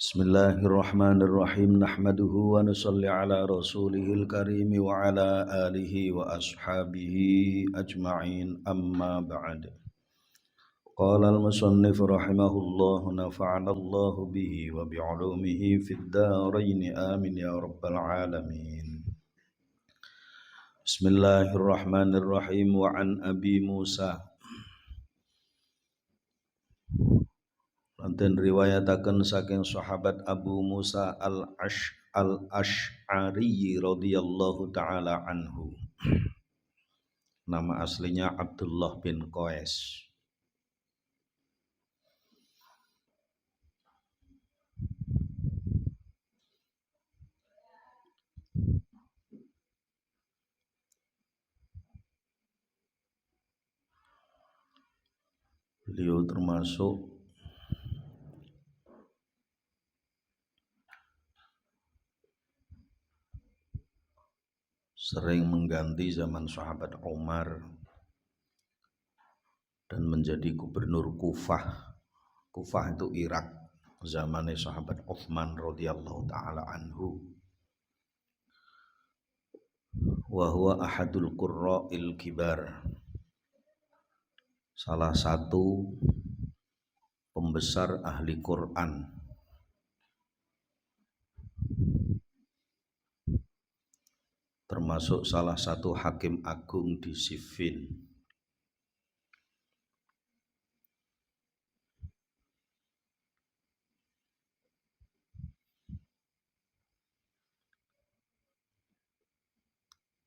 Bismillahirrahmanirrahim. Nahmaduhu wa nusalli ala rasulihil karim wa ala alihi wa ashabihi ajma'in, amma ba'd. Qala al-musannif rahimahullah, nafa'ana Allah bihi wa bi'ulumihi fid dharain, amin ya rabbal alamin. Bismillahirrahmanirrahim. Wa an Abi Musa, lanten riwayataken saking sahabat Abu Musa al-Asy'ari radhiyallahu taala anhu. Nama aslinya Abdullah bin Qais. Beliau termasuk sering mengganti zaman sahabat Umar dan menjadi gubernur Kufah. Kufah itu Irak, zamannya sahabat Utsman radhiyallahu taala anhu. Wa huwa ahadul qurra'il kibar, salah satu pembesar ahli Quran. Termasuk salah satu hakim agung di Siffin.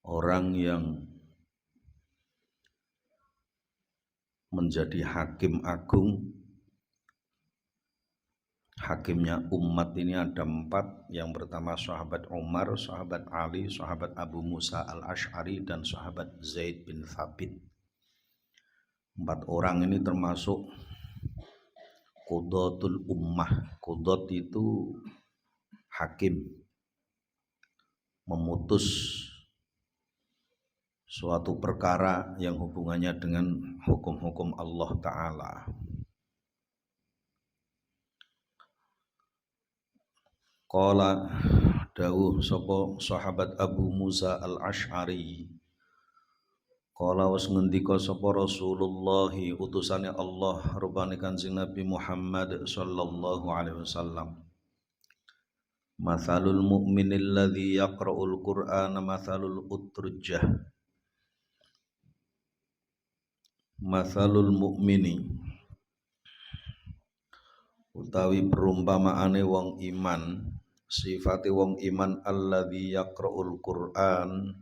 Orang yang menjadi hakim agung, hakimnya umat ini ada 4. Yang pertama sahabat Umar, sahabat Ali, sahabat Abu Musa al-Asy'ari, dan sahabat Zaid bin Thabit. 4 orang ini termasuk Qudatul Ummah. Qudat itu hakim, memutus suatu perkara yang hubungannya dengan hukum-hukum Allah Ta'ala. Qala dawuh sapa sahabat Abu Musa al-Asy'ari, qala was ngendika sapa Rasulullah utusane Allah rupane Kanjeng Nabi Muhammad sallallahu alaihi wasallam, mathalul mu'minil ladzi yaqra'ul Qur'ana mathalul utrujah. Mathalul mu'mini utawi perumpamaane wong iman, sifate wong iman alladzi yaqra'ul Qur'an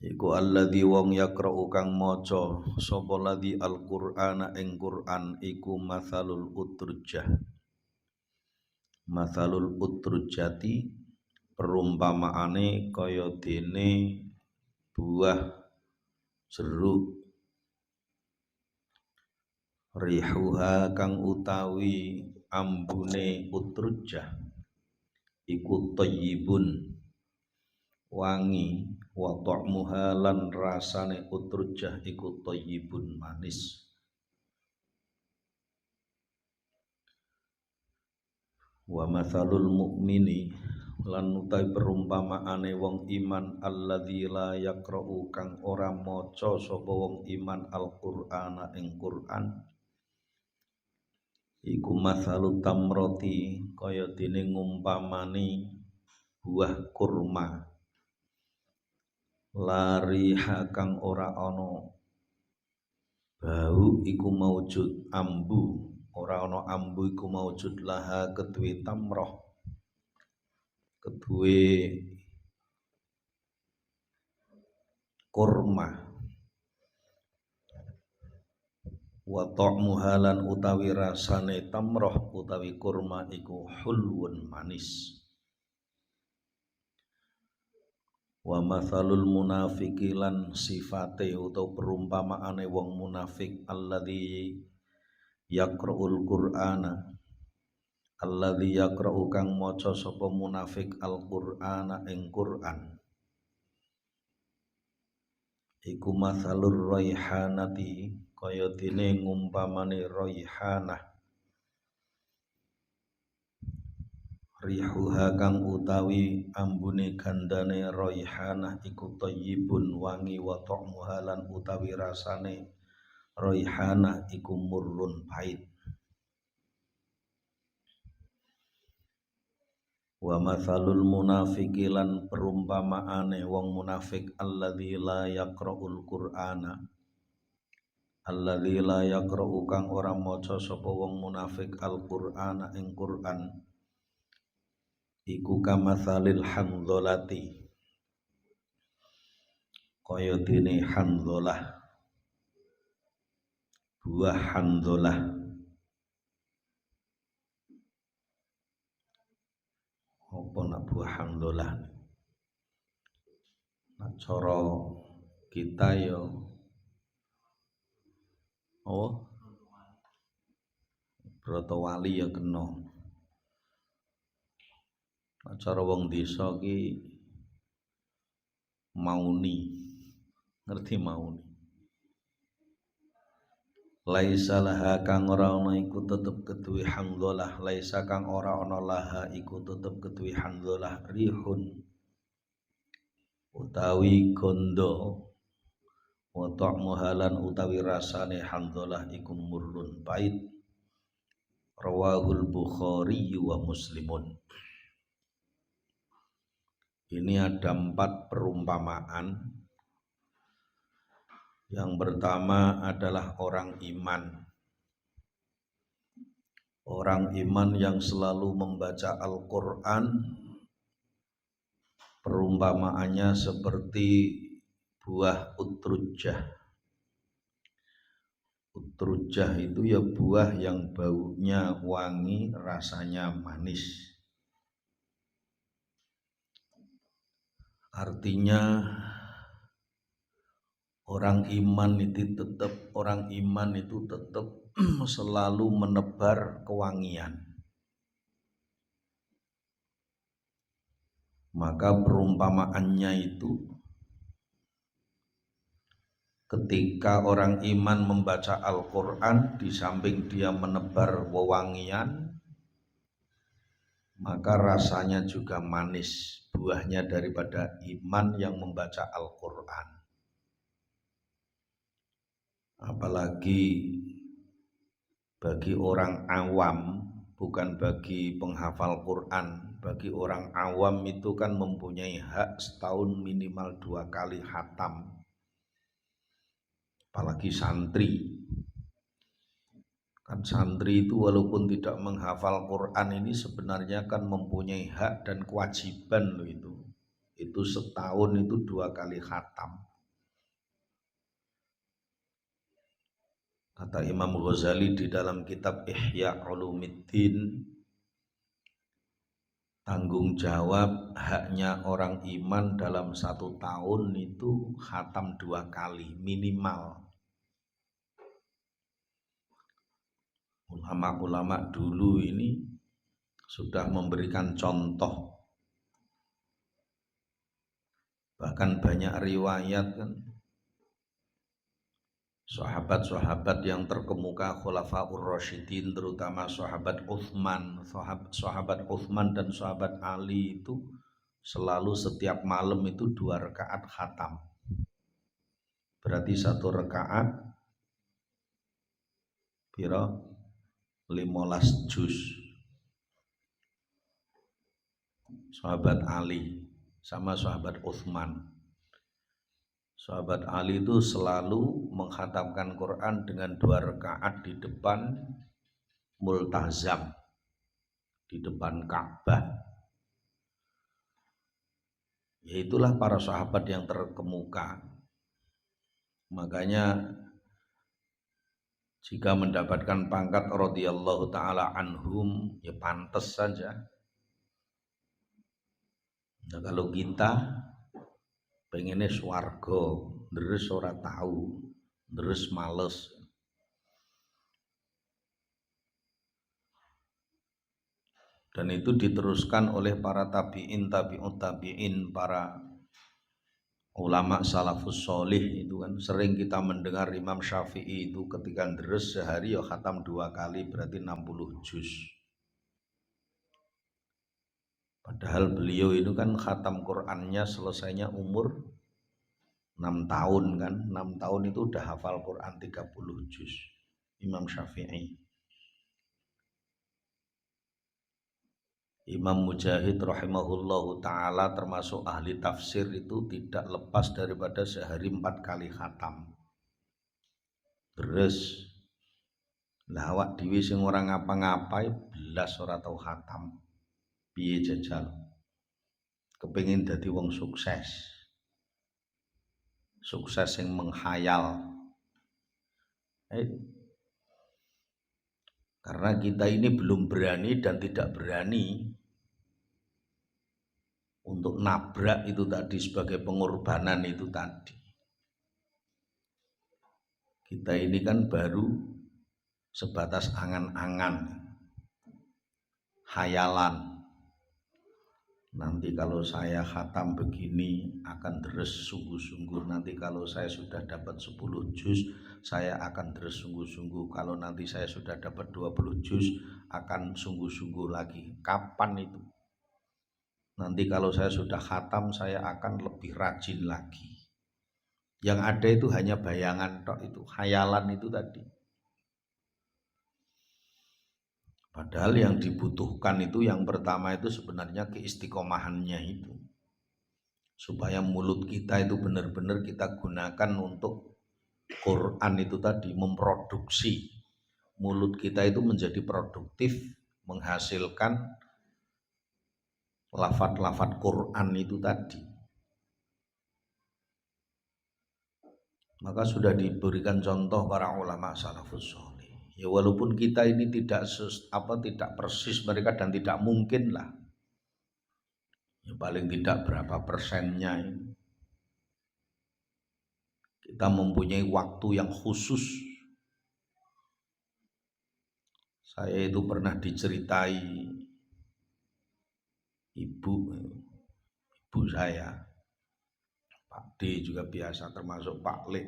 iku alladzi wong yaqra'u kang maca sapa ladzi al-Qur'ana ing Qur'an iku mathalul utrujah. Mathalul utrujati perumpamaane kaya dene buah jeruk, rihuha kang utawi ambune utrujah iku thayyibun wangi, wa ta'muha lan rasane utrujah iku thayyibun manis. Wa mathalul mu'mini lan utawi perumpamaane wong iman alladzi la yaqra'u kang ora maca sapa wong iman al-Qur'ana ing Qur'an iku mathalut tamroti kaya dene ngumpamani buah kurma, lariha kang ora ana bau iku maujud ambu, ora ana ambu iku maujud laha kedue tamroh, kedue kurma. Wa ta'muha lan utawi rasane tamroh utawi kurma iku hulwun manis. Wa mathalul munafiqi lan sifate utawa perumpamaane wong munafik alladzi yaqra'ul Qur'ana, alladzi yaqra'u kang maca sapa munafik al-Qur'ana ing Qur'an iku mathalur raihanati kaya dene ngumpamane raihanah, rihuha kang utawi ambune gandane raihanah iku thayyibun wangi wa ta'muha lan utawi rasane raihanah iku murrun pahit. Wa mathalul munafiqi lan perumpamaane wong munafik alladzi la yaqra'u kang ora maca sapa wong munafik al-Qur'ana ing Qur'an iku kamathalil hamdhalati kaya dene hamdhalah buah hamdhalah apa nak buah hamdhalah nak cara kita ya oh broto wali ya kena nak cara wong desa ki mauni ngerti mauni laisa laha kang ora ana iku tetep keduwe hamdhalah laisa kang ora ana laha iku tetep keduwe hamdhalah rihun utawi gondo wa ta'muhalan utawi rasane hamdhalah iku murrun pait rawahul Bukhari wa Muslimun. Ini ada 4 perumpamaan. Yang pertama adalah orang iman. Orang iman yang selalu membaca Al-Quran, perumpamaannya seperti buah utrujah. Utrujah itu ya buah yang baunya wangi, rasanya manis. Artinya orang iman itu tetap selalu menebar kewangian. Maka perumpamaannya itu ketika orang iman membaca Al-Quran, di samping dia menebar wewangian, maka rasanya juga manis, buahnya daripada iman yang membaca Al-Quran. Apalagi bagi orang awam, bukan bagi penghafal Quran, bagi orang awam itu kan mempunyai hak setahun minimal 2 kali khatam. Apalagi santri. Kan santri itu walaupun tidak menghafal Quran ini sebenarnya kan mempunyai hak dan kewajiban loh itu. Itu setahun itu 2 kali khatam. Kata Imam Ghazali di dalam kitab Ihya Ulumiddin, tanggung jawab haknya orang iman dalam 1 tahun itu khatam 2 kali minimal. Ulama-ulama dulu ini sudah memberikan contoh. Bahkan banyak riwayat kan, sahabat-sahabat yang terkemuka Khulafaur Rasyidin, terutama sahabat Utsman dan sahabat Ali itu selalu setiap malam itu 2 rakaat khatam. Berarti 1 rakaat pira 15 juz. Sahabat Ali sama sahabat Utsman. Sahabat Ali itu selalu menghatamkan Quran dengan 2 rakaat di depan multazam, di depan Ka'bah. Yaitulah para sahabat yang terkemuka. Makanya jika mendapatkan pangkat radhiyallahu taala anhum, ya pantas saja. Nah, kalau kita pengennya swarga, deres ora tahu, deres males. Dan itu diteruskan oleh para tabi'in, tabi'ut tabi'in, para ulama salafus sholih itu kan. Sering kita mendengar Imam Syafi'i itu ketika deres sehari ya khatam 2 kali, berarti 60 juz. Padahal beliau itu kan khatam Qur'annya selesainya umur 6 tahun kan. 6 tahun itu udah hafal Qur'an 30 juz. Imam Syafi'i. Imam Mujahid rahimahullahu ta'ala termasuk ahli tafsir itu tidak lepas daripada sehari 4 kali khatam. Terus lah awak dhewe sing ora ngapa-ngapae belas ora tau khatam. Piye jajal? Kepengin dadi wong sukses. Sukses yang menghayal. Karena kita ini belum berani dan tidak berani untuk nabrak itu tadi sebagai pengorbanan itu tadi. Kita ini kan baru sebatas angan-angan, hayalan. Nanti kalau saya khatam begini akan deres sungguh-sungguh. Nanti kalau saya sudah dapat 10 juz, saya akan deres sungguh-sungguh. Kalau nanti saya sudah dapat 20 juz, akan sungguh-sungguh lagi. Kapan itu? Nanti kalau saya sudah khatam, saya akan lebih rajin lagi. Yang ada itu hanya bayangan tok, itu khayalan itu tadi. Padahal yang dibutuhkan itu yang pertama itu sebenarnya keistiqomahannya itu. Supaya mulut kita itu benar-benar kita gunakan untuk Quran itu tadi, memproduksi. Mulut kita itu menjadi produktif, menghasilkan lafaz-lafaz Quran itu tadi. Maka sudah diberikan contoh para ulama salafus sholih. Ya walaupun kita ini tidak persis mereka dan tidak mungkin lah. Ya paling tidak berapa persennya ini. Kita mempunyai waktu yang khusus. Saya itu pernah diceritai ibu saya, Pak D juga biasa, termasuk Pak Le.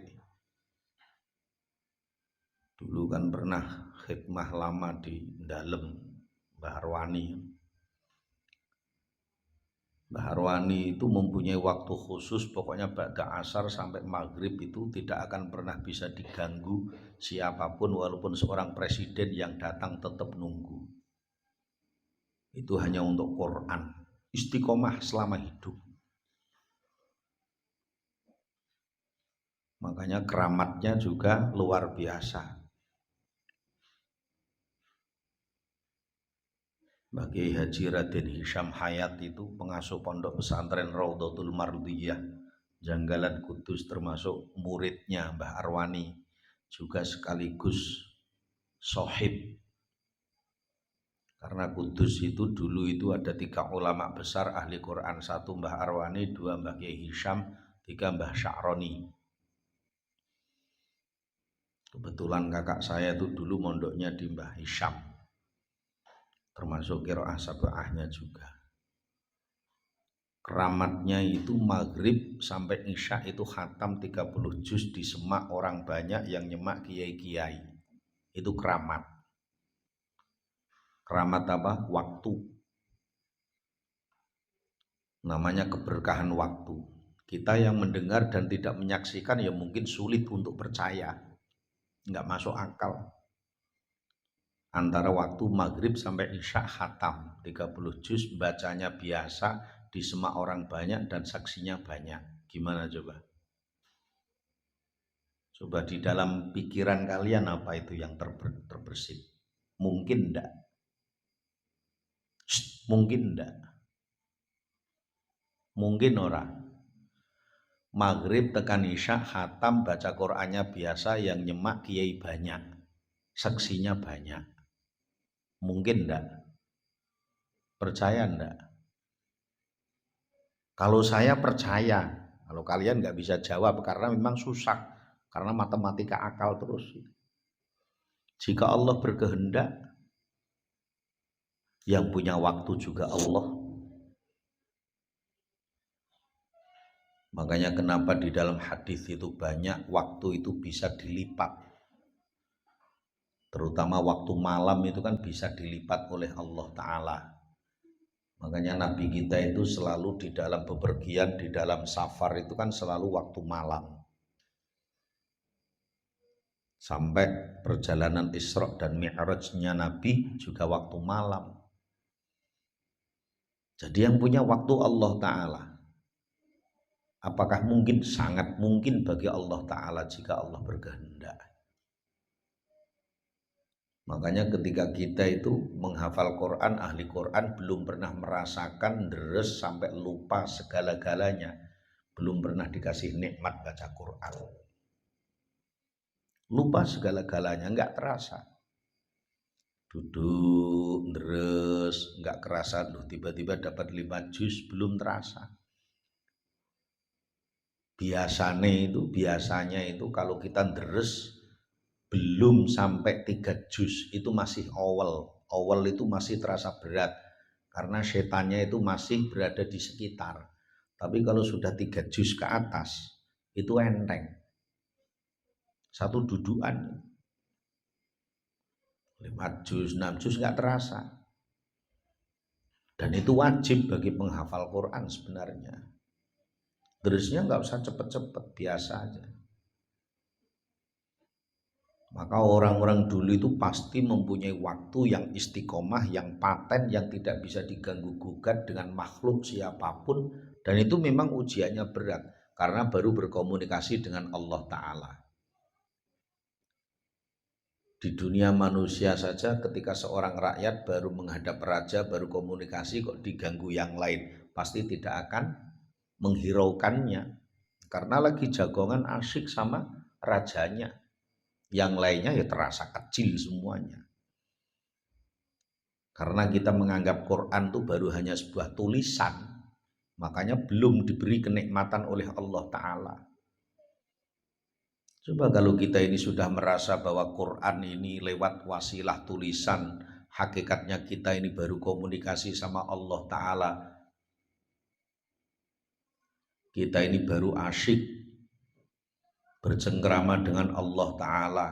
Dulu kan pernah khidmah lama di dalam Mbah Arwani. Mbah Arwani itu mempunyai waktu khusus, pokoknya ba'da asar sampai maghrib itu tidak akan pernah bisa diganggu siapapun, walaupun seorang presiden yang datang tetap nunggu. Itu hanya untuk Quran, istiqomah selama hidup. Makanya keramatnya juga luar biasa. Bagi Haji Raden Hisham Hayat itu pengasuh pondok pesantren Raudhatul Mardiyah Janggalan Kudus, termasuk muridnya Mbah Arwani, juga sekaligus sohib. Karena Kudus itu dulu itu ada 3 ulama besar ahli Quran, 1 Mbah Arwani, 2 Mbah Kiai Hisham, 3 Mbah Sya'roni. Kebetulan kakak saya itu dulu mondoknya di Mbah Hisham, termasuk qiraah sab'ahnya juga. Keramatnya itu maghrib sampai isya itu khatam 30 juz di semak orang banyak yang nyemak kiai-kiai. Itu keramat. Keramat apa? Waktu. Namanya keberkahan waktu. Kita yang mendengar dan tidak menyaksikan ya mungkin sulit untuk percaya. Enggak masuk akal. Antara waktu maghrib sampai isya khatam 30 juz, bacanya biasa, di semak orang banyak dan saksinya banyak. Gimana coba? Coba di dalam pikiran kalian apa itu yang terbersit? Mungkin enggak? Mungkin enggak? Mungkin orang. Maghrib tekan isya khatam baca Qur'annya biasa, yang nyemak kiai banyak, saksinya banyak. Mungkin enggak? Percaya enggak? Kalau saya percaya, kalau kalian nggak bisa jawab karena memang susah, karena matematika akal terus. Jika Allah berkehendak, yang punya waktu juga Allah. Makanya kenapa di dalam hadis itu banyak waktu itu bisa dilipat. Terutama waktu malam itu kan bisa dilipat oleh Allah Ta'ala. Makanya Nabi kita itu selalu di dalam bepergian, di dalam safar itu kan selalu waktu malam. Sampai perjalanan Isra dan Mi'rajnya Nabi juga waktu malam. Jadi yang punya waktu Allah Ta'ala. Apakah mungkin? Sangat mungkin bagi Allah Ta'ala jika Allah berkehendak. Makanya ketika kita itu menghafal Quran, ahli Quran belum pernah merasakan deres sampai lupa segala-galanya. Belum pernah dikasih nikmat baca Quran. Lupa segala-galanya, enggak terasa. Duduk, deres, enggak kerasa, loh tiba-tiba dapat 5 juz, belum terasa. Biasanya itu kalau kita deres belum sampai 3 juz itu masih awal itu masih terasa berat karena setannya itu masih berada di sekitar. Tapi kalau sudah 3 juz ke atas itu enteng, satu dudukan 5 juz 6 juz nggak terasa. Dan itu wajib bagi penghafal Quran sebenarnya. Deresnya nggak usah cepet-cepet, biasa aja. Maka orang-orang dulu itu pasti mempunyai waktu yang istiqomah, yang paten, yang tidak bisa diganggu gugat dengan makhluk siapapun. Dan itu memang ujiannya berat karena baru berkomunikasi dengan Allah Ta'ala. Di dunia manusia saja ketika seorang rakyat baru menghadap raja, baru komunikasi kok diganggu yang lain, pasti tidak akan menghiraukannya. Karena lagi jagongan asyik sama rajanya. Yang lainnya ya terasa kecil semuanya. Karena kita menganggap Quran itu baru hanya sebuah tulisan, makanya belum diberi kenikmatan oleh Allah Ta'ala. Coba kalau kita ini sudah merasa bahwa Quran ini lewat wasilah tulisan, hakikatnya kita ini baru komunikasi sama Allah Ta'ala. Kita ini baru asyik bercengkrama dengan Allah Ta'ala.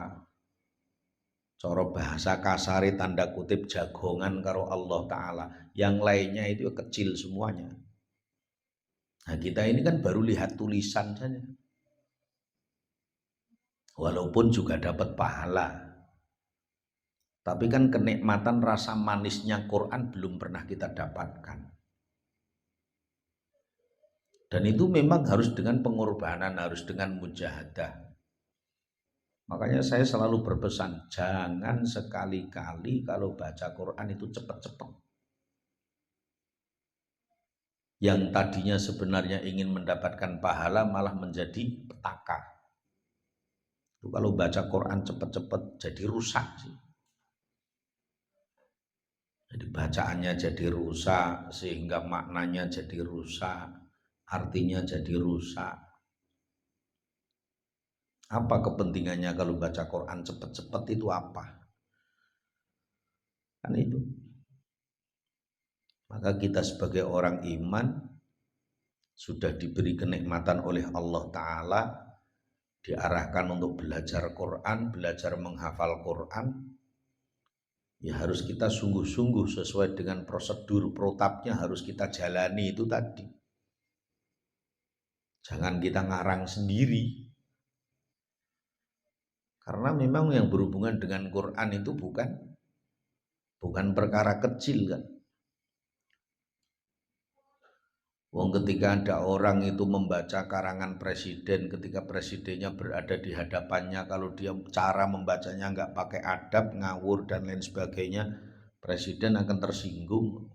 Cara bahasa kasari tanda kutip jagongan karo Allah Ta'ala. Yang lainnya itu kecil semuanya. Nah kita ini kan baru lihat tulisan saja. Walaupun juga dapat pahala. Tapi kan kenikmatan rasa manisnya Quran belum pernah kita dapatkan. Dan itu memang harus dengan pengorbanan, harus dengan mujahadah. Makanya saya selalu berpesan, jangan sekali-kali kalau baca Quran itu cepat-cepat. Yang tadinya sebenarnya ingin mendapatkan pahala malah menjadi petaka. Itu kalau baca Quran cepat-cepat jadi rusak sih. Jadi bacaannya jadi rusak, sehingga maknanya jadi rusak, artinya jadi rusak. Apa kepentingannya kalau baca Quran cepat-cepat itu apa? Kan itu. Maka kita sebagai orang iman sudah diberi kenikmatan oleh Allah Ta'ala, diarahkan untuk belajar Quran, belajar menghafal Quran. Ya harus kita sungguh-sungguh sesuai dengan prosedur protapnya harus kita jalani itu tadi. Jangan kita ngarang sendiri. Karena memang yang berhubungan dengan Quran itu bukan perkara kecil kan. Wong ketika ada orang itu membaca karangan presiden, ketika presidennya berada di hadapannya, kalau dia cara membacanya nggak pakai adab, ngawur dan lain sebagainya, presiden akan tersinggung.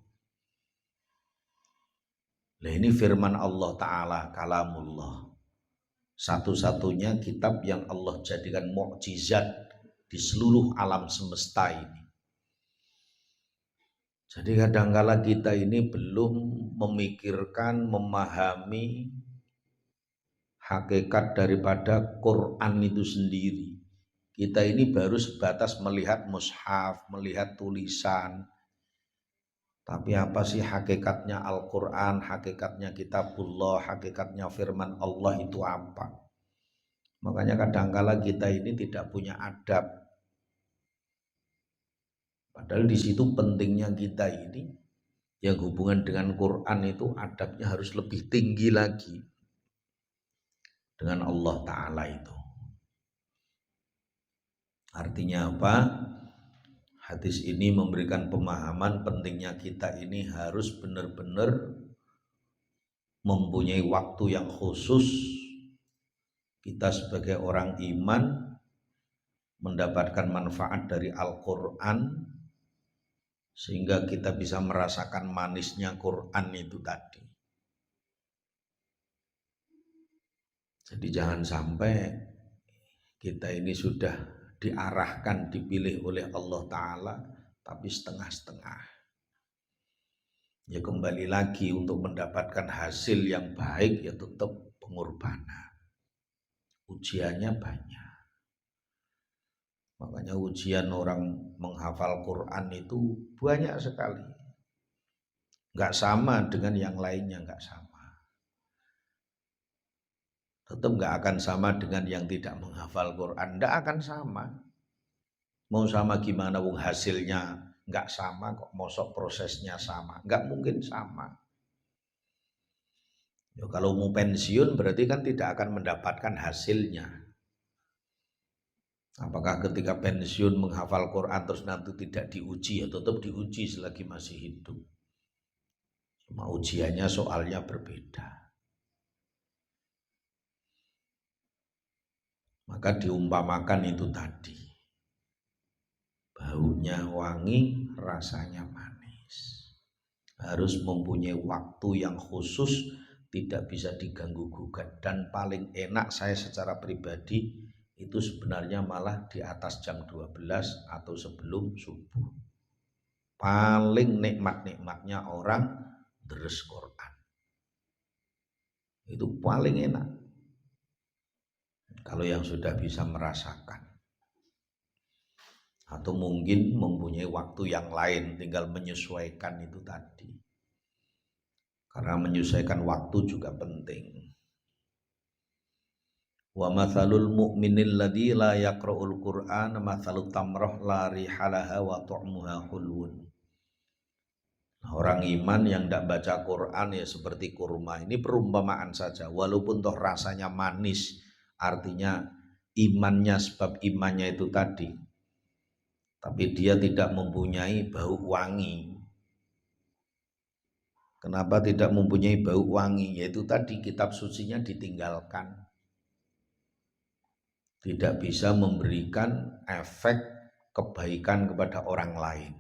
Nah ini firman Allah Ta'ala, kalamullah. Satu-satunya kitab yang Allah jadikan mukjizat di seluruh alam semesta ini. Jadi kadangkala kita ini belum memikirkan, memahami hakikat daripada Quran itu sendiri. Kita ini baru sebatas melihat mushaf, melihat tulisan. Tapi apa sih hakikatnya Al-Quran, hakikatnya kitabullah, hakikatnya firman Allah itu apa? Makanya kadangkala kita ini tidak punya adab. Padahal di situ pentingnya kita ini yang hubungan dengan Quran itu adabnya harus lebih tinggi lagi dengan Allah Ta'ala itu. Artinya apa? Hadis ini memberikan pemahaman pentingnya kita ini harus benar-benar mempunyai waktu yang khusus. Kita sebagai orang iman mendapatkan manfaat dari Al-Quran sehingga kita bisa merasakan manisnya Quran itu tadi. Jadi jangan sampai kita ini sudah diarahkan, dipilih oleh Allah Ta'ala tapi setengah-setengah. Ya kembali lagi untuk mendapatkan hasil yang baik ya tetap pengorbanan. Ujiannya banyak. Makanya ujian orang menghafal Quran itu banyak sekali. Enggak sama dengan yang lainnya, enggak sama. Tetap enggak akan sama dengan yang tidak menghafal Quran, enggak akan sama. Mau sama gimana wong hasilnya enggak sama kok, mosok prosesnya sama, enggak mungkin sama. Ya, kalau mau pensiun berarti kan tidak akan mendapatkan hasilnya. Apakah ketika pensiun menghafal Quran terus nanti tidak diuji? Ya tetap diuji selagi masih hidup. Cuma ujiannya soalnya berbeda. Maka diumpamakan itu tadi. Baunya wangi, rasanya manis. Harus mempunyai waktu yang khusus, tidak bisa diganggu gugat. Dan paling enak saya secara pribadi itu sebenarnya malah di atas jam 12 atau sebelum subuh. Paling nikmat-nikmatnya orang deres Quran. Itu paling enak. Kalau yang sudah bisa merasakan. Atau mungkin mempunyai waktu yang lain, tinggal menyesuaikan itu tadi. Karena menyesuaikan waktu juga penting. Wa mathalul mu'minil ladzi la yaqra'ul Qur'an mathalut tamrah la rihalaha wa tu'muha hulwun. Orang iman yang tidak baca Quran ya seperti kurma. Ini perumpamaan saja. Walaupun toh rasanya manis, artinya imannya, sebab imannya itu tadi. Tapi dia tidak mempunyai bau wangi. Kenapa tidak mempunyai bau wangi? Yaitu tadi kitab sucinya ditinggalkan. Tidak bisa memberikan efek kebaikan kepada orang lain.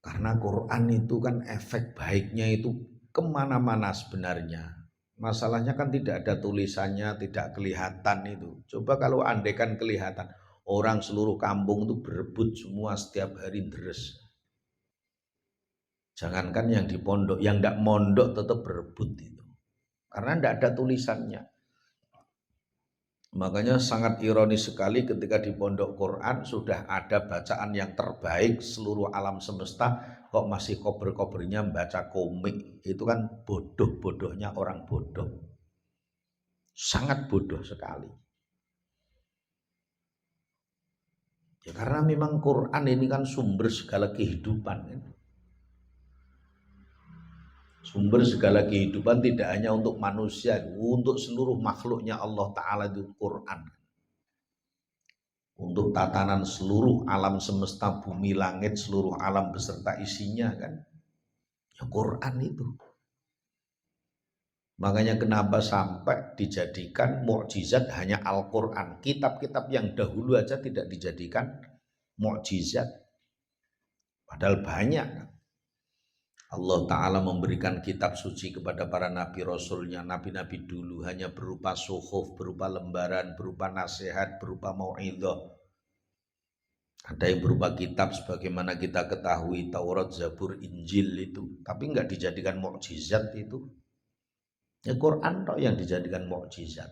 Karena Quran itu kan efek baiknya itu kemana-mana sebenarnya. Masalahnya kan tidak ada tulisannya, tidak kelihatan itu. Coba kalau andaikan kelihatan, orang seluruh kampung itu berebut semua setiap hari deres. Jangankan yang di pondok, yang tidak mondok tetap berebut itu. Karena tidak ada tulisannya. Makanya sangat ironis sekali ketika di pondok Quran sudah ada bacaan yang terbaik seluruh alam semesta, kok masih kober-kobernya baca komik. Itu kan bodoh-bodohnya orang bodoh. Sangat bodoh sekali. Ya karena memang Quran ini kan sumber segala kehidupan kan. Sumber segala kehidupan tidak hanya untuk manusia, untuk seluruh makhluknya Allah Ta'ala itu Quran. Untuk tatanan seluruh alam semesta, bumi, langit, seluruh alam beserta isinya kan. Ya Quran itu. Makanya kenapa sampai dijadikan mukjizat hanya Al-Quran. Kitab-kitab yang dahulu aja tidak dijadikan mukjizat. Padahal banyak kan. Allah Ta'ala memberikan kitab suci kepada para nabi rasulnya. Nabi-nabi dulu hanya berupa suhuf, berupa lembaran, berupa nasihat, berupa mau'idhah. Ada yang berupa kitab sebagaimana kita ketahui Taurat, Zabur, Injil itu. Tapi enggak dijadikan mukjizat itu. Ya Quran toh yang dijadikan mukjizat.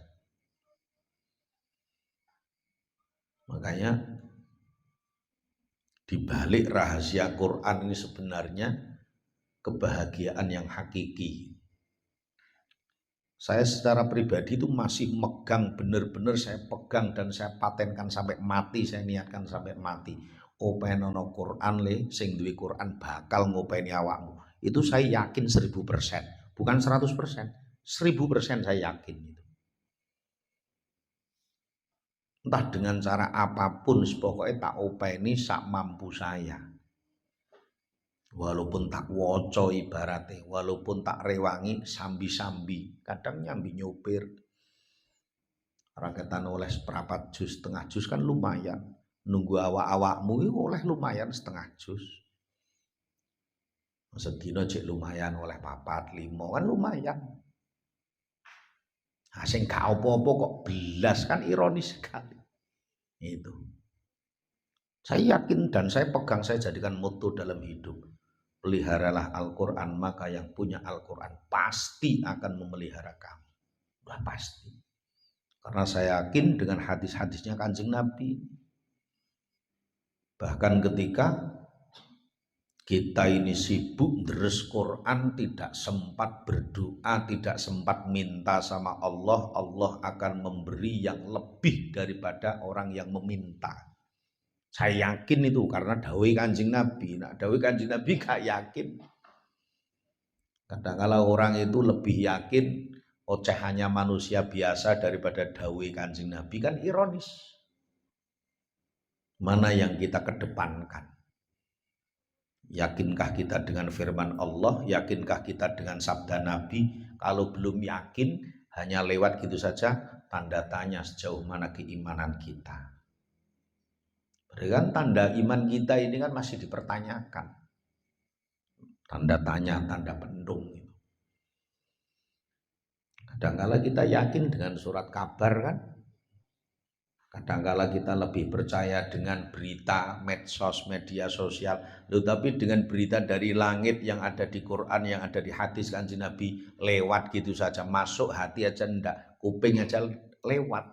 Makanya dibalik rahasia Quran ini sebenarnya kebahagiaan yang hakiki. Saya secara pribadi itu masih megang, benar-benar saya pegang dan saya patenkan sampai mati, saya niatkan sampai mati. openono Quran le, sing duwe Quran bakal ngopeni awakmu. Itu saya yakin 1000%, bukan 100%, 1000% saya yakin itu. Entah dengan cara apapun, pokoknya tak openi sak mampu saya. Walaupun tak woco ibaratnya, walaupun tak rewangi sambi-sambi, kadang nyambi nyopir. Raketan oleh seperempat jus, setengah jus kan lumayan. Nunggu awak-awakmu oleh lumayan setengah jus. Sedina cek lumayan oleh 4, 5 kan lumayan. Nah, sing gak apa-apa kok belas kan ironis sekali. Itu. Saya yakin dan saya pegang, saya jadikan moto dalam hidup. Peliharalah Al-Quran, maka yang punya Al-Quran pasti akan memelihara kamu. Udah pasti. Karena saya yakin dengan hadis-hadisnya Kanjeng Nabi. Bahkan ketika kita ini sibuk deres Quran, tidak sempat berdoa, tidak sempat minta sama Allah, Allah akan memberi yang lebih daripada orang yang meminta. Saya yakin itu karena dawuh Kanjeng Nabi. Nah, dawuh Kanjeng Nabi gak yakin. Kadang-kala orang itu lebih yakin ocehannya manusia biasa daripada dawuh Kanjeng Nabi, kan ironis. Mana yang kita kedepankan? Yakinkah kita dengan firman Allah? Yakinkah kita dengan sabda Nabi? Kalau belum yakin, hanya lewat gitu saja, tanda tanya sejauh mana keimanan kita. Kan tanda iman kita ini kan masih dipertanyakan. Tanda tanya, tanda pendung. Kadang-kala kita yakin dengan surat kabar kan. Kadang-kala kita lebih percaya dengan berita medsos, media sosial. Loh, tapi dengan berita dari langit yang ada di Quran, yang ada di hadis Kanjeng Nabi, lewat gitu saja. Masuk hati aja enggak, kuping aja lewat.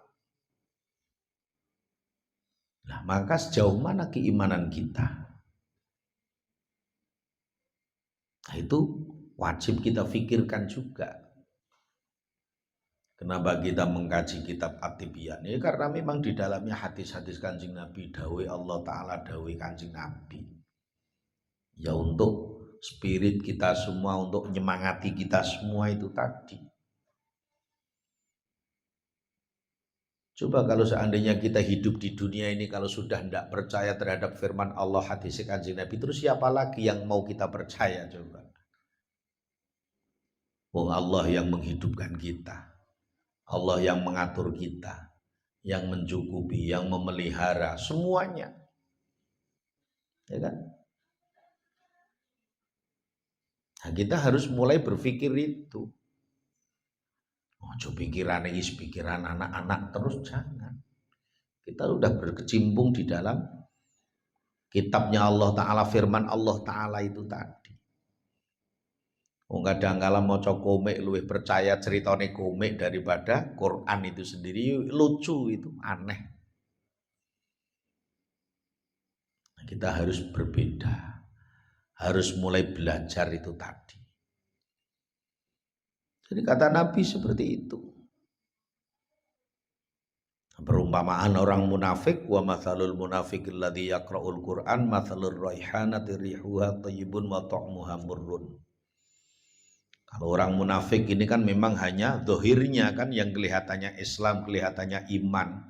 Nah, maka sejauh mana keimanan kita? Nah, itu wajib kita pikirkan juga. Kenapa kita mengkaji kitab At-Tibyan? Ya karena memang di dalamnya hadis-hadis Kanjeng Nabi, dawuh Allah Ta'ala, dawuh Kanjeng Nabi. Ya untuk spirit kita semua, untuk menyemangati kita semua itu tadi. Coba kalau seandainya kita hidup di dunia ini, kalau sudah tidak percaya terhadap firman Allah, hadis Kanjeng Nabi, terus siapa lagi yang mau kita percaya coba? Oh, Allah yang menghidupkan kita, Allah yang mengatur kita, yang mencukupi, yang memelihara semuanya, ya kan? Nah, kita harus mulai berpikir itu. Ojo pikiran ini pikiran anak-anak terus, jangan. Kita sudah berkecimpung di dalam kitabnya Allah Ta'ala, firman Allah Ta'ala itu tadi. Kadang-kala maca komik luwih percaya ceritane komik daripada Quran itu sendiri. Lucu itu, aneh. Kita harus berbeda, harus mulai belajar itu tadi. Jadi kata Nabi seperti itu. Perumpamaan orang munafik, wa mathalul munafiqil ladzi yaqra'ul Qur'an mathalur raihanati rihuha thayyibun wa ta'muha murrun. Kalau orang munafik ini kan memang hanya zahirnya kan yang kelihatannya Islam, kelihatannya iman.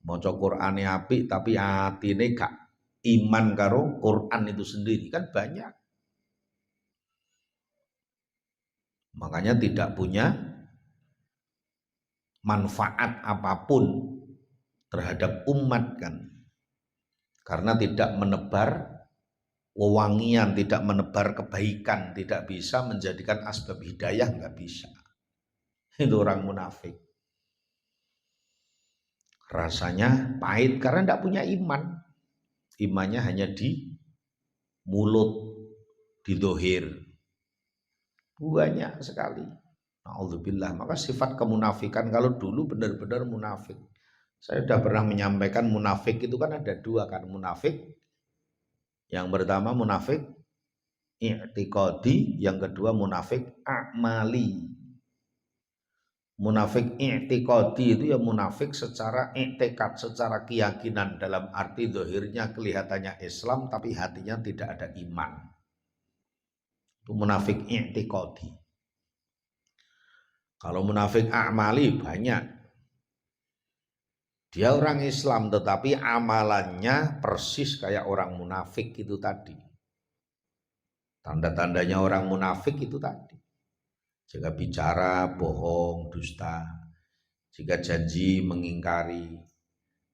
Maca Qur'ane apik tapi atine gak iman karo Quran itu sendiri, kan banyak. Makanya tidak punya manfaat apapun terhadap umat kan. Karena tidak menebar wewangian, tidak menebar kebaikan, tidak bisa menjadikan asbab hidayah, nggak bisa. Itu orang munafik. Rasanya pahit karena tidak punya iman. Imannya hanya di mulut, di dohir. Banyak sekali. Na'udzubillah. Maka sifat kemunafikan kalau dulu benar-benar munafik. Saya sudah pernah menyampaikan munafik itu kan ada dua kan. Munafik yang pertama munafik i'tiqadi, yang kedua munafik a'mali. Munafik i'tiqadi itu ya munafik secara i'tikad, secara keyakinan, dalam arti zahirnya kelihatannya Islam tapi hatinya tidak ada iman. Itu munafik i'tiqadi. Kalau munafik a'mali banyak. Dia orang Islam tetapi amalannya persis kayak orang munafik itu tadi. Tanda-tandanya orang munafik itu tadi. Jika bicara bohong, dusta, jika janji mengingkari,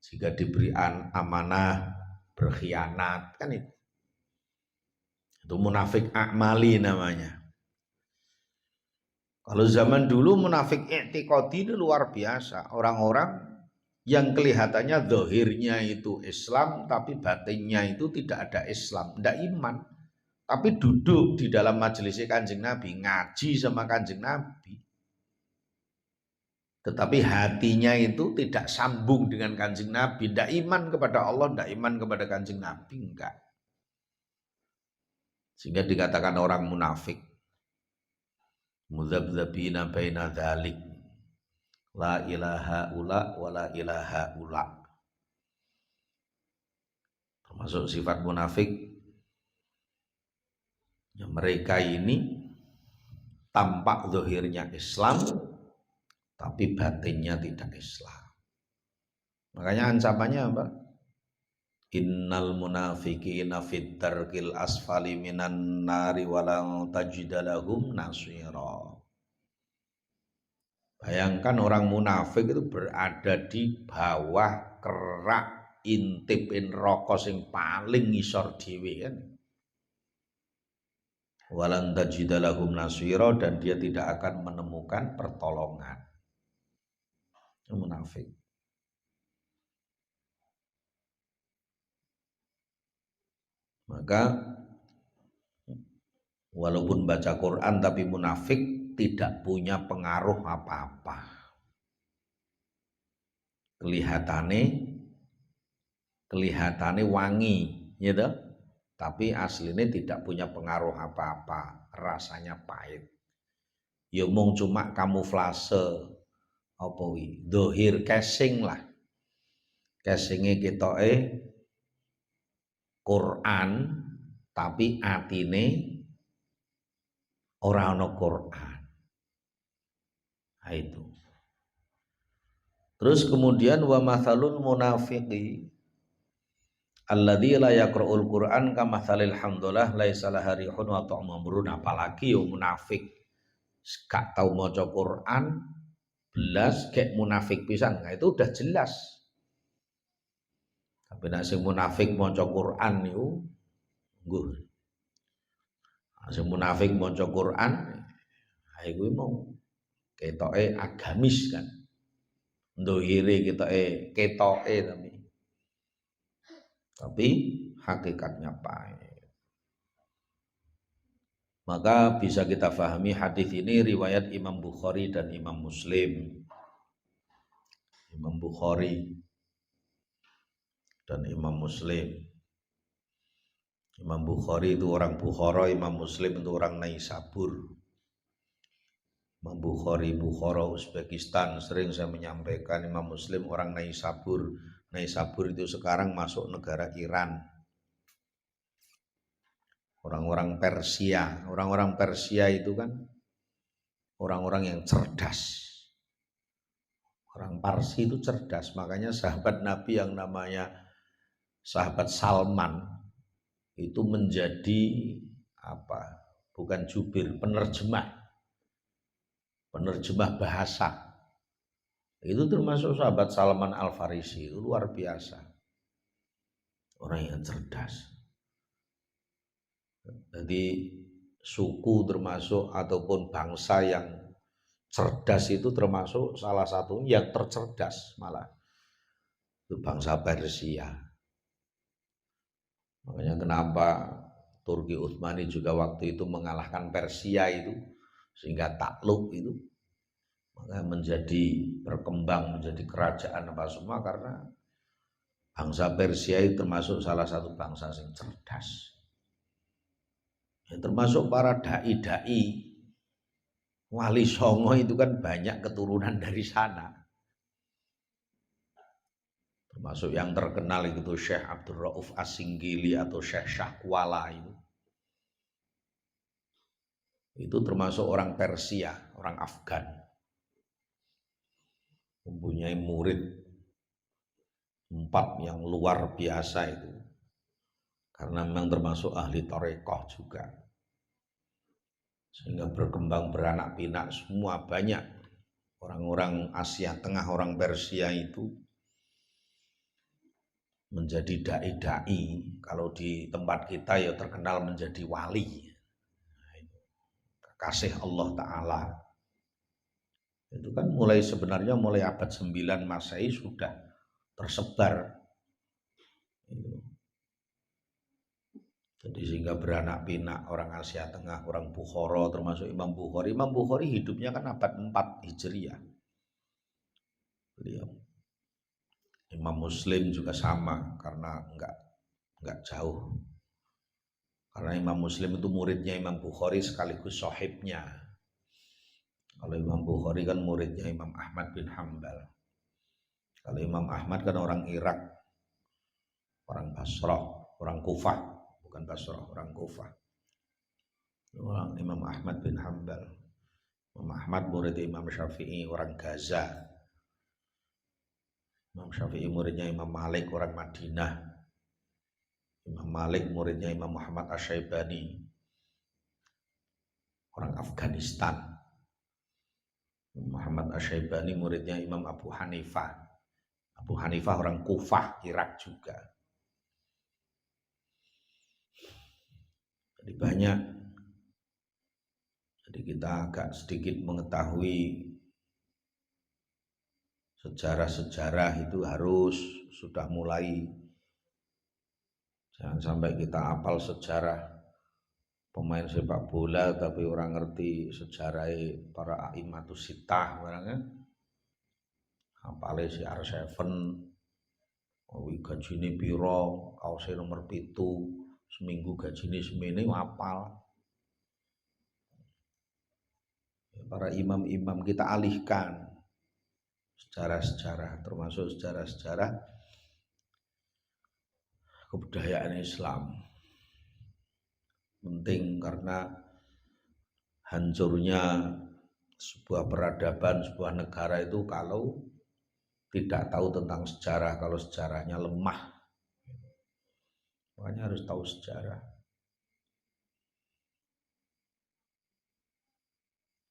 jika diberi amanah berkhianat, kan itu. Itu munafik a'mali namanya. Kalau zaman dulu munafik i'tiqadi itu luar biasa. Orang-orang yang kelihatannya zahirnya itu Islam tapi batinnya itu tidak ada Islam, tidak iman. Tapi duduk di dalam majelis Kanjeng Nabi, ngaji sama Kanjeng Nabi. Tetapi hatinya itu tidak sambung dengan Kanjeng Nabi, tidak iman kepada Allah, tidak iman kepada Kanjeng Nabi, enggak. Sehingga dikatakan orang munafik. Mudzabdzabina baina dzalik. La ilaha ula wa la ilaha ula. Termasuk sifat munafik. Ya, mereka ini tampak zahirnya Islam tapi batinnya tidak Islam. Makanya ancamannya apa? Innal munafiqina fit darkil asfali minan nari walau tajidalahum nasira. Bayangkan orang munafik itu berada di bawah kerak intipin rokok sing paling ngisor dhewe kan. Walan tajidalahum nasira, dan dia tidak akan menemukan pertolongan. Munafik. Maka walaupun baca Quran tapi munafik tidak punya pengaruh apa-apa. Kelihatannya wangi, gitu. Tapi aslinya tidak punya pengaruh apa-apa, rasanya pahit. Ya mung cuma kamuflase apa wi, dohir casing lah. Casingnya ketoke Quran tapi atine ora ana Quran. Nah, itu. Terus kemudian wa mathalul munafiqi alladzi la yaqra'ul Qur'an kamathalil hamdalah laisa laharihun wa ta'murun. Apalagi yo munafik gak tau maca Quran belas kayak munafik pisan. Nah, itu udah jelas. Tapi nek sing munafik maca Quran niku ngguh. Sing munafik maca Quran ha iku mau ketoke agamis kan. Ndohire ketoke tapi hakikatnya pahit. Maka bisa kita pahami hadis ini riwayat Imam Bukhari dan Imam Muslim. Imam Bukhari dan Imam Muslim. Imam Bukhari itu orang Bukhara, Imam Muslim itu orang Naisabur. Imam Bukhari Bukhara Uzbekistan, sering saya menyampaikan. Imam Muslim orang Naisabur. Naisabur itu sekarang masuk negara Iran. Orang-orang Persia. Orang-orang Persia itu kan orang-orang yang cerdas. Orang Parsi itu cerdas. Makanya sahabat Nabi yang namanya sahabat Salman itu menjadi apa? Bukan jubir, penerjemah bahasa. Itu termasuk sahabat Salman Al-Farisi, itu luar biasa. Orang yang cerdas. Jadi suku termasuk ataupun bangsa yang cerdas itu termasuk salah satu yang tercerdas malah. Itu bangsa Persia. Makanya kenapa Turki Utsmani juga waktu itu mengalahkan Persia itu sehingga takluk itu. Maka menjadi berkembang menjadi kerajaan apa semua karena bangsa Persia itu termasuk salah satu bangsa yang cerdas. Ya, termasuk para dai-dai Wali Songo itu kan banyak keturunan dari sana. Termasuk yang terkenal itu Syekh Abdul Rauf As-Singgili atau Syekh Syahkwala itu. Itu termasuk orang Persia, orang Afgan. Mempunyai murid 4 yang luar biasa itu. Karena memang termasuk ahli tarekoh juga. Sehingga berkembang beranak pinak semua banyak. Orang-orang Asia Tengah, orang Persia itu menjadi dai-dai. Kalau di tempat kita ya terkenal menjadi wali. Kekasih Allah Ta'ala. Itu kan sebenarnya mulai abad 9 Masehi sudah tersebar. Jadi sehingga beranak pinak orang Asia Tengah, orang Bukhara, termasuk Imam Bukhari. Imam Bukhari hidupnya kan abad 4 Hijriah. Beliau. Imam Muslim juga sama karena enggak jauh. Karena Imam Muslim itu muridnya Imam Bukhari sekaligus sahibnya. Kalau Imam Bukhari kan muridnya Imam Ahmad bin Hambal. Kalau Imam Ahmad kan orang Irak, orang Basrah, orang Kufah, bukan Basrah, orang Kufah. Orang Imam Ahmad bin Hambal. Imam Ahmad murid Imam Syafi'i, orang Gaza. Imam Syafi'i muridnya Imam Malik, orang Madinah. Imam Malik muridnya Imam Muhammad Asy-Syaibani, orang Afghanistan. Muhammad Asy-Syaibani muridnya Imam Abu Hanifah. Abu Hanifah orang Kufah, Irak juga. Jadi banyak. Jadi kita agak sedikit mengetahui sejarah-sejarah itu harus sudah mulai. Jangan sampai kita hafal sejarah pemain sepak bola tapi orang ngerti sejarah para a'immatus sittah barangnya. Hafale si R7, gajine piro, kaose nomor 7, seminggu gajine semene hafal. Para imam-imam kita alihkan sejarah-sejarah, termasuk sejarah-sejarah kebudayaan Islam. Penting karena hancurnya sebuah peradaban, sebuah negara itu kalau tidak tahu tentang sejarah, kalau sejarahnya lemah. Makanya harus tahu sejarah.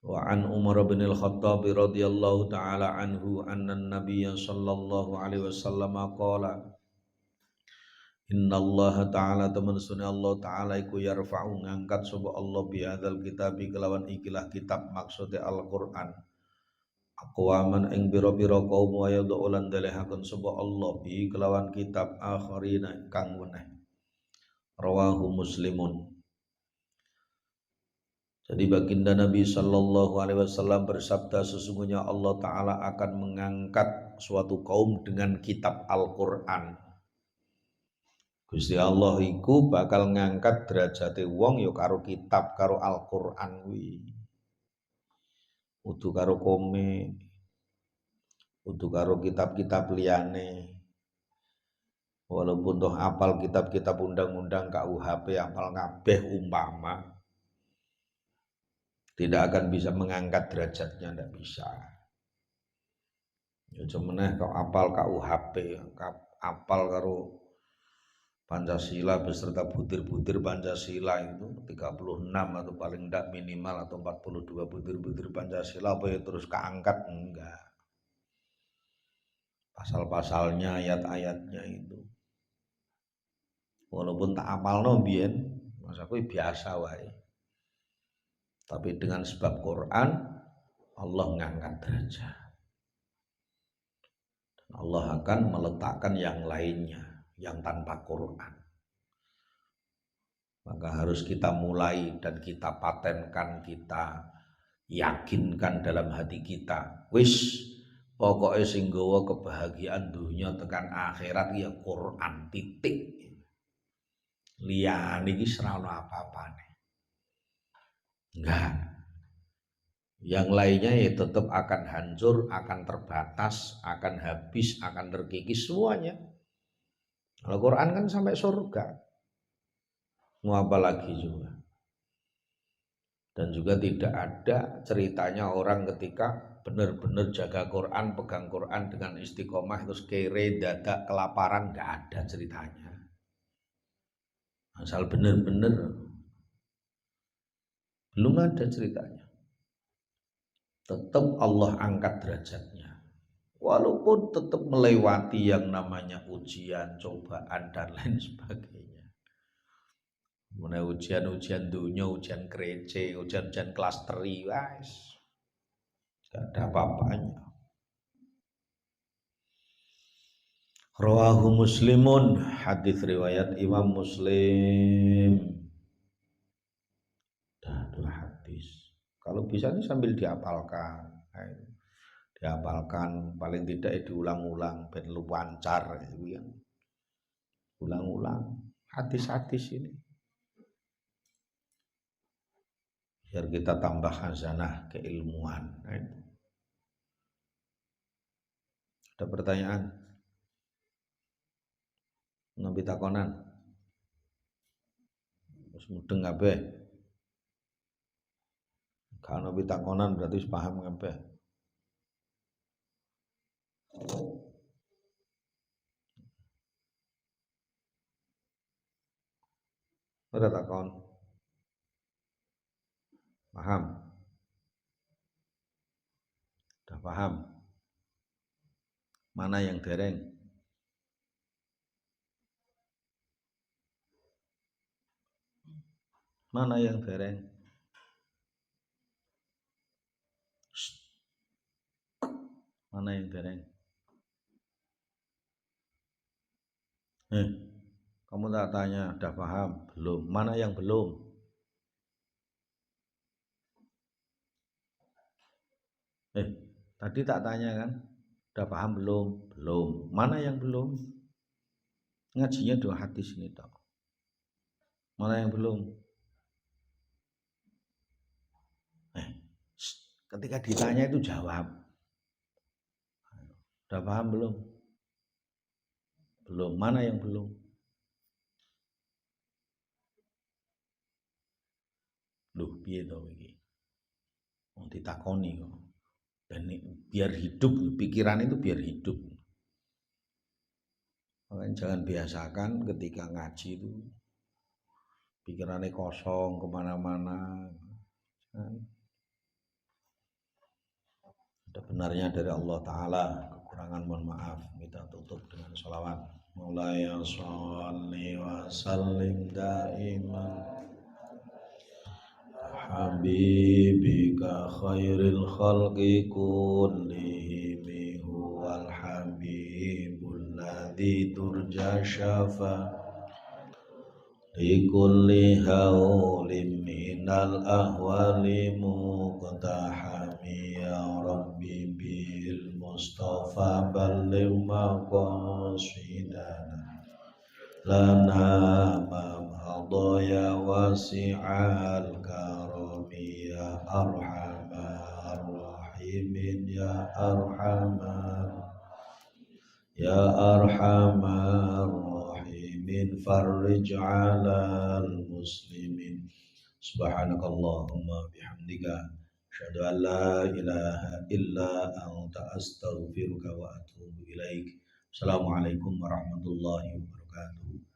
Wa an Umar bin al-Khattab radhiyallahu taala anhu anna an-nabiy sallallahu alaihi wasallam qala Inna Allah ta'ala teman sunni Allah ta'ala iku yarfa'u ngangkat sapa Allah bihadzal kitabi kelawan ikilah kitab maksudnya Al-Qur'an aqwaman ing bira-bira kaum wa yad'ulan dalehaken sapa Allah bi kelawan kitab akharina kang weneh rawahu Muslimun. Jadi baginda Nabi sallallahu alaihi wasallam bersabda sesungguhnya Allah taala akan mengangkat suatu kaum dengan kitab Al-Qur'an. Gusti Allah iku bakal ngangkat derajate wong ya karo kitab karo Al-Qur'an kuwi. Udu karo komik, udu karo kitab-kitab liyane. Walaupun toh apal kitab-kitab undang-undang KUHP apal kabeh umpama tidak akan bisa mengangkat derajatnya, tidak bisa. Ya cuman kau apal KUHP, apal karo Pancasila beserta butir-butir Pancasila itu 36 atau paling tidak minimal atau 42 butir-butir Pancasila apa ya terus keangkat enggak. Pasal-pasalnya, ayat-ayatnya itu. Walaupun tak apalno biyen, masa kuwi biasa wae. Tapi dengan sebab Quran Allah ngangkat derajat. Allah akan meletakkan yang lainnya yang tanpa Quran. Maka harus kita mulai dan kita patenkan, kita yakinkan dalam hati kita. Wis pokoknya sing gawa kebahagiaan dunia tekan akhirat ya Quran titik. Liyane iki ora ono apa-apane. Enggak. Yang lainnya ya tetap akan hancur, akan terbatas, akan habis, akan terkikis semuanya. Al-Quran kan sampai surga. Mau apa lagi juga. Dan juga tidak ada ceritanya orang ketika benar-benar jaga Quran, pegang Quran dengan istiqomah terus kere, dadak, kelaparan, nggak ada ceritanya. Asal benar-benar belum ada ceritanya. Tetap Allah angkat derajatnya. Walaupun tetap melewati yang namanya ujian, cobaan dan lain sebagainya. Mulai ujian-ujian dunia, ujian kerece, ujian-ujian kelas teri, guys. Gak ada apa-apanya. Rawahu Muslimun, hadis riwayat Imam Muslim. Dua hadis. Kalau bisa ini sambil dihafalkan. Dihafalkan paling tidak diulang-ulang ben lu lancar gitu ya. Ulang-ulang hadis-hadis ini. Biar kita tambah khazanah keilmuan. Ada pertanyaan? Nabi takonan. Terus mudeng kabeh. Kalau nabi takonan berarti paham kabeh. Ora takon. Paham? Sudah paham? Mana yang dereng? Mana yang dereng? Mana yang dereng? Kamu tak tanya, udah paham? Belum. Mana yang belum? Tadi tak tanya kan? Udah paham belum? Belum. Mana yang belum? Ngajinya dua hadis ini toh. Mana yang belum? Ketika ditanya itu jawab. Udah paham belum? Belum. Mana yang belum? Loh, piye to iki? Wong ditakoni kok. Biar hidup, pikiran itu biar hidup. Makanya jangan biasakan ketika ngaji itu pikirannya kosong kemana-mana. Ada benarnya dari Allah Ta'ala, kekurangan mohon maaf. Kita tutup dengan sholawat. Mulai sholli wa sallim daiman habibika khairil khalqi kullihim huwal habibul ladzi turja syafa likulli haulim minal ahwali muqtahami ya rabbi bil mustafa balligh maqasidana lana ma madaya wasi'al karami ya arhamar rahimin ya arhamar rahimin farrij 'alal muslimin subhanakallahumma bihamdika asyhadu an la ilaha illa anta astaghfiruka wa atubu ilaik. Assalamualaikum warahmatullahi wabarakatuh.